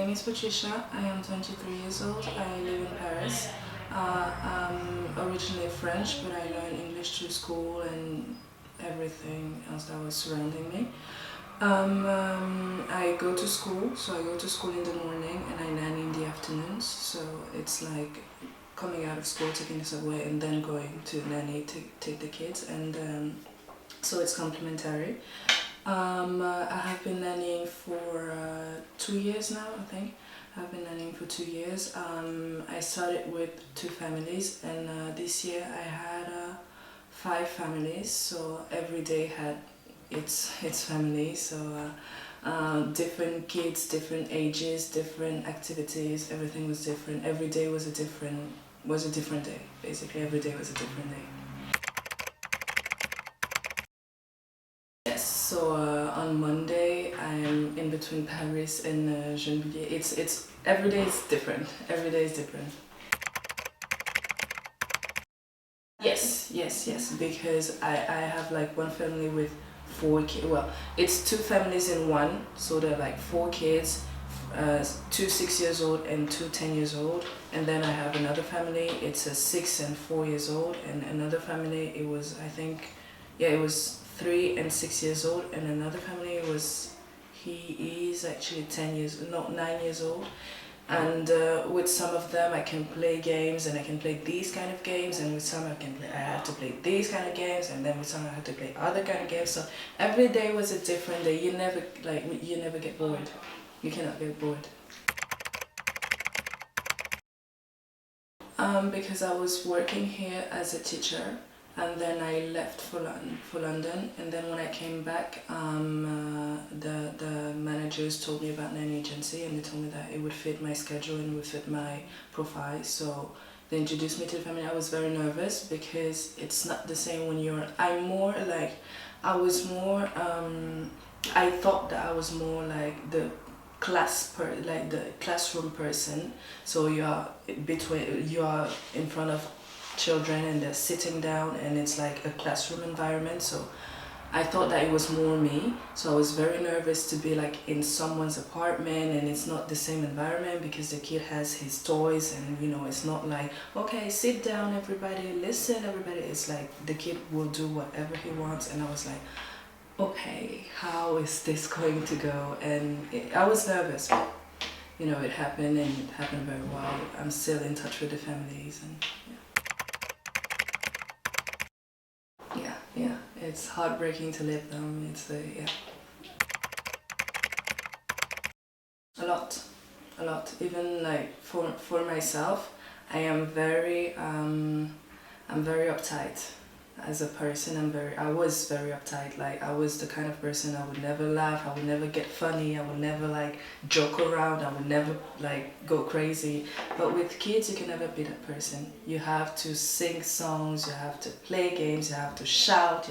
name is Patricia. I am 23 years old. I live in Paris. I'm originally French, but I learned English through school and everything else that was surrounding me. I go to school, so I go to school in the morning and I nanny in the afternoons. So it's like coming out of school, taking the subway, and then going to nanny to take the kids, and so it's complementary. I have been nannying for 2 years now, I think. I've been nannying for 2 years. I started with 2 families, and this year I had 5 families, so every day had its family. So different kids, different ages, different activities, everything was different. Every day was a different day, basically. Every day was a different day. So on Monday I'm in between Paris and Gennevilliers. It's every day is different. Every day is different. Yes. Because I have like one family with 4 kids. Well, it's 2 families in one. So they're like 4 kids, 2 6 years old and 2 10 years old. And then I have another family. It's a 6 and 4 years old, and another family. It was, I think, yeah, it was 3 and 6 years old, and another family he is actually 9 years old. And with some of them I can play games, and I can play these kind of games, and with some I have to play these kind of games, and then with some I have to play other kind of games. So every day was a different day. You never get bored. You cannot get bored. Because I was working here as a teacher, and then I left for London, and then when I came back, the managers told me about nanny agency, and they told me that it would fit my schedule and would fit my profile. So they introduced me to the family. I was very nervous because it's not the same when I thought that I was more like the the classroom person. So you are in front of children and they're sitting down, and it's like a classroom environment. So I thought that it was more me. So I was very nervous to be like in someone's apartment, and it's not the same environment because the kid has his toys, and it's not like, okay, sit down everybody, listen everybody. It's like the kid will do whatever he wants, and I was like, okay, how is this going to go? And I was nervous, but it happened, and it happened very well. I'm still in touch with the families, and yeah, it's heartbreaking to leave them. It's a lot. Even like for myself, I'm very uptight as a person. I was very uptight. Like, I was the kind of person, I would never laugh, I would never get funny, I would never like joke around, I would never like go crazy. But with kids, you can never be that person. You have to sing songs, you have to play games, you have to shout,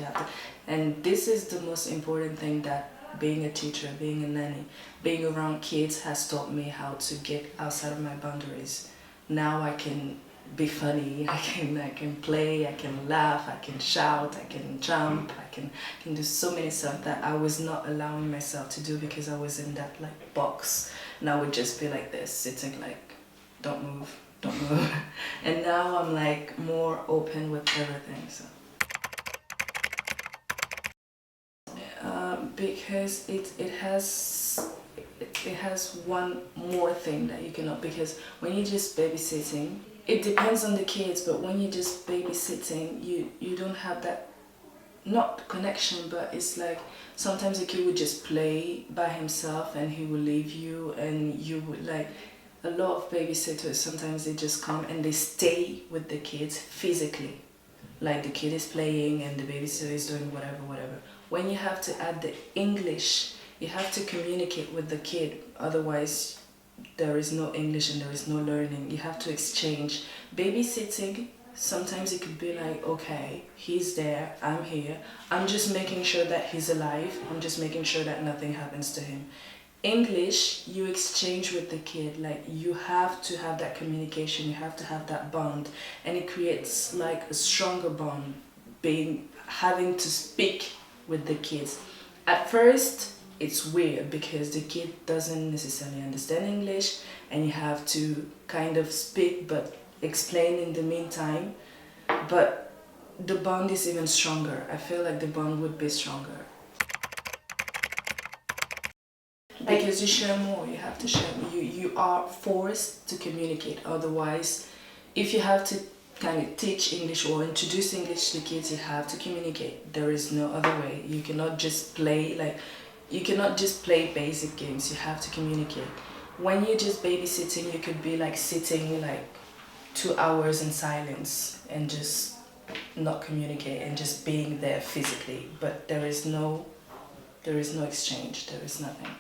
and this is the most important thing that being a teacher, being a nanny, being around kids has taught me, how to get outside of my boundaries. Now I can be funny, I can play, I can laugh, I can shout, I can jump, I can do so many stuff that I was not allowing myself to do because I was in that like box, and I would just be like this, sitting like, don't move. And now I'm like more open with everything. So because it has one more thing that you cannot, because when you're just babysitting, it depends on the kids, but when you're just babysitting, you don't have that, not connection, but it's like sometimes the kid would just play by himself and he will leave you, and you would like, a lot of babysitters, sometimes they just come and they stay with the kids physically, like the kid is playing and the babysitter is doing whatever. When you have to add the English, you have to communicate with the kid, otherwise there is no English and there is no learning. You have to exchange. Babysitting, sometimes it could be like, okay, he's there, I'm here, I'm just making sure that he's alive, I'm just making sure that nothing happens to him. English, you exchange with the kid, like you have to have that communication, you have to have that bond, and it creates like a stronger bond, having to speak with the kids. At first, it's weird because the kid doesn't necessarily understand English, and you have to kind of speak but explain in the meantime. But the bond is even stronger. I feel like the bond would be stronger. Because you share more, you have to share. You are forced to communicate. Otherwise, if you have to kind of teach English or introduce English to kids, you have to communicate. There is no other way. You cannot just play basic games. You have to communicate. When you're just babysitting, you could be like sitting like 2 hours in silence and just not communicate and just being there physically. But there is no exchange. There is nothing.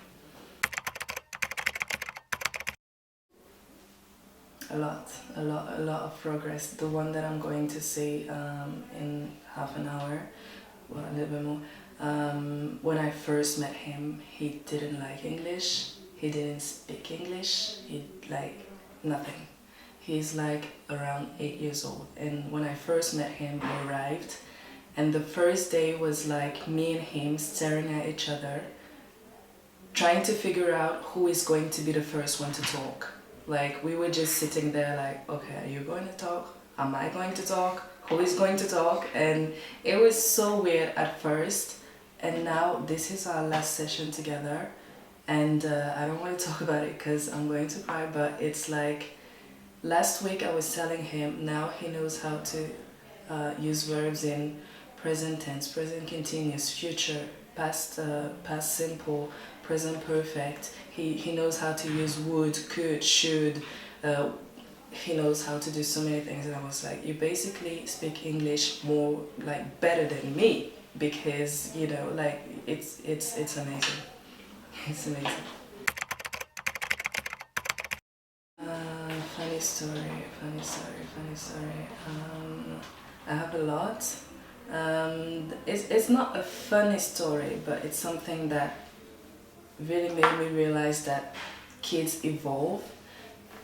A lot of progress. The one that I'm going to see in half an hour, well, a little bit more. When I first met him, he didn't like English. He didn't speak English. He like nothing. He's like around 8 years old. And when I first met him, I arrived, and the first day was like me and him staring at each other, trying to figure out who is going to be the first one to talk. Like, we were just sitting there like, okay, are you going to talk? Am I going to talk? Who is going to talk? And it was so weird at first. And now this is our last session together. And I don't want to talk about it because I'm going to cry, but it's like, last week I was telling him, now he knows how to use verbs in present tense, present continuous, future, past simple, present perfect. He knows how to use would, could, should. He knows how to do so many things, and I was like, you basically speak English more like better than me, because you know, like it's amazing. It's amazing. Funny story. I have a lot. It's not a funny story, but it's something that really made me realize that kids evolve.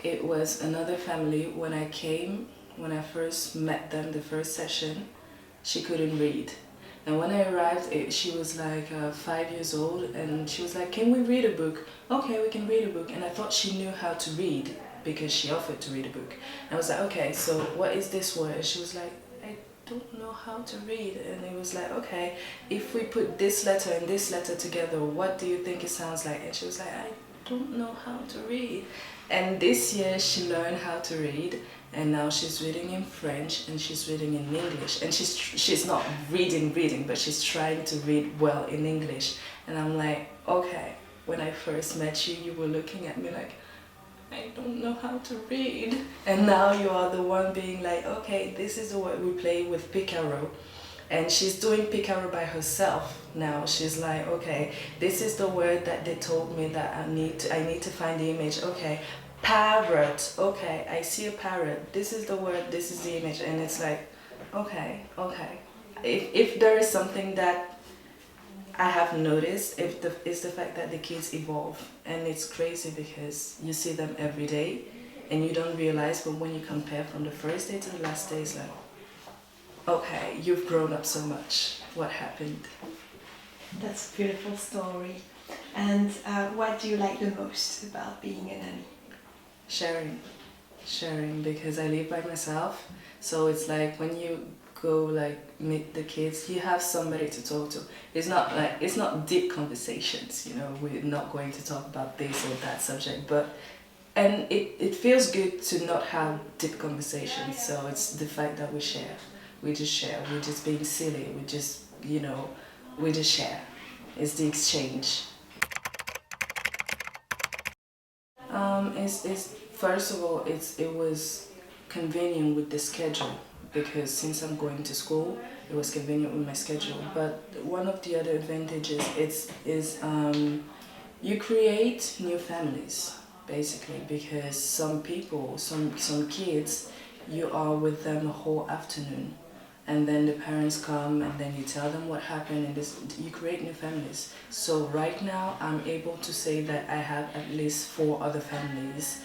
It was another family. When I first met them, the first session, she couldn't read. And when I arrived, she was like 5 years old, and she was like, can we read a book? Okay, we can read a book. And I thought she knew how to read because she offered to read a book. And I was like, okay, so what is this word? And she was like, I don't know how to read. And it was like, okay, if we put this letter and this letter together, what do you think it sounds like? And she was like, I don't know how to read. And this year she learned how to read, and now she's reading in French and she's reading in English. And she's not reading, but she's trying to read well in English. And I'm like, okay, when I first met you, you were looking at me like, I don't know how to read. And now you are the one being like, okay, this is the word we play with Picaro. And she's doing Picaro by herself now. She's like, okay, this is the word that they told me that I need to find the image. Okay, parrot. Okay, I see a parrot. This is the word, this is the image. And it's like, okay. If there is something that I have noticed, it's the fact that the kids evolve. And it's crazy because you see them every day and you don't realize, but when you compare from the first day to the last day, it's like, okay, you've grown up so much. What happened? That's a beautiful story. And what do you like the most about being a nanny? Sharing, because I live by myself. So it's like when you go like meet the kids, you have somebody to talk to. It's not deep conversations, you know, we're not going to talk about this or that subject, and it feels good to not have deep conversations. So it's the fact that we share. We just share. We're just being silly. We just share. It's the exchange. First of all, it was convenient with the schedule, because since I'm going to school, it was convenient with my schedule. But one of the other advantages is you create new families, basically, because some people, some kids, you are with them a whole afternoon, and then the parents come and then you tell them what happened, and you create new families. So right now I'm able to say that I have at least 4 other families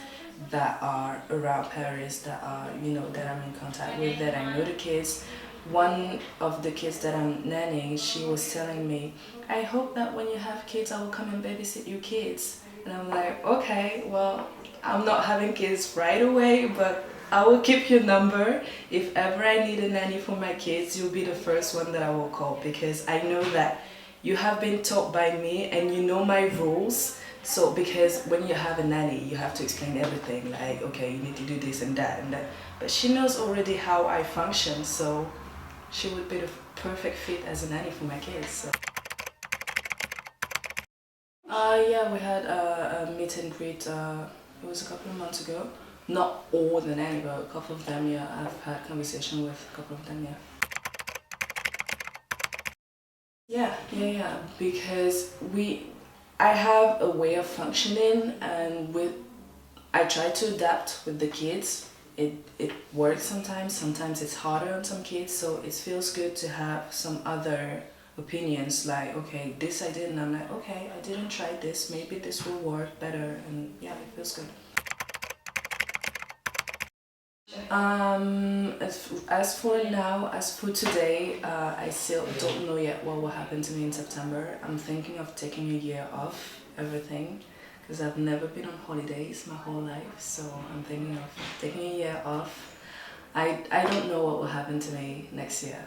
that are around Paris, that are, that I'm in contact with, that I know the kids. one of the kids that I'm nannying, she was telling me, I hope that when you have kids, I will come and babysit your kids. And I'm like, okay, well, I'm not having kids right away, but I will keep your number. If ever I need a nanny for my kids, you'll be the first one that I will call, because I know that you have been taught by me and you know my rules. So because when you have a nanny, you have to explain everything, like, okay, you need to do this and that and that. But she knows already how I function, so she would be the perfect fit as a nanny for my kids. So. Yeah, we had a meet and greet. It was a couple of months ago. Not all the nanny, but a couple of them. Yeah, I've had conversation with a couple of them. Yeah. Because I have a way of functioning, and I try to adapt with the kids. It works sometimes. Sometimes it's harder on some kids. So it feels good to have some other opinions, like, okay, this I did, and I'm like, okay, I didn't try this, maybe this will work better, and yeah, it feels good. As for now, as for today, I still don't know yet what will happen to me in September. I'm thinking of taking a year off everything, because I've never been on holidays my whole life, so I'm thinking of taking a year off. I don't know what will happen to me next year.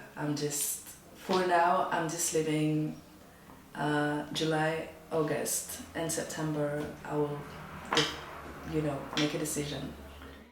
For now, I'm just living July, August, and September. I will, make a decision.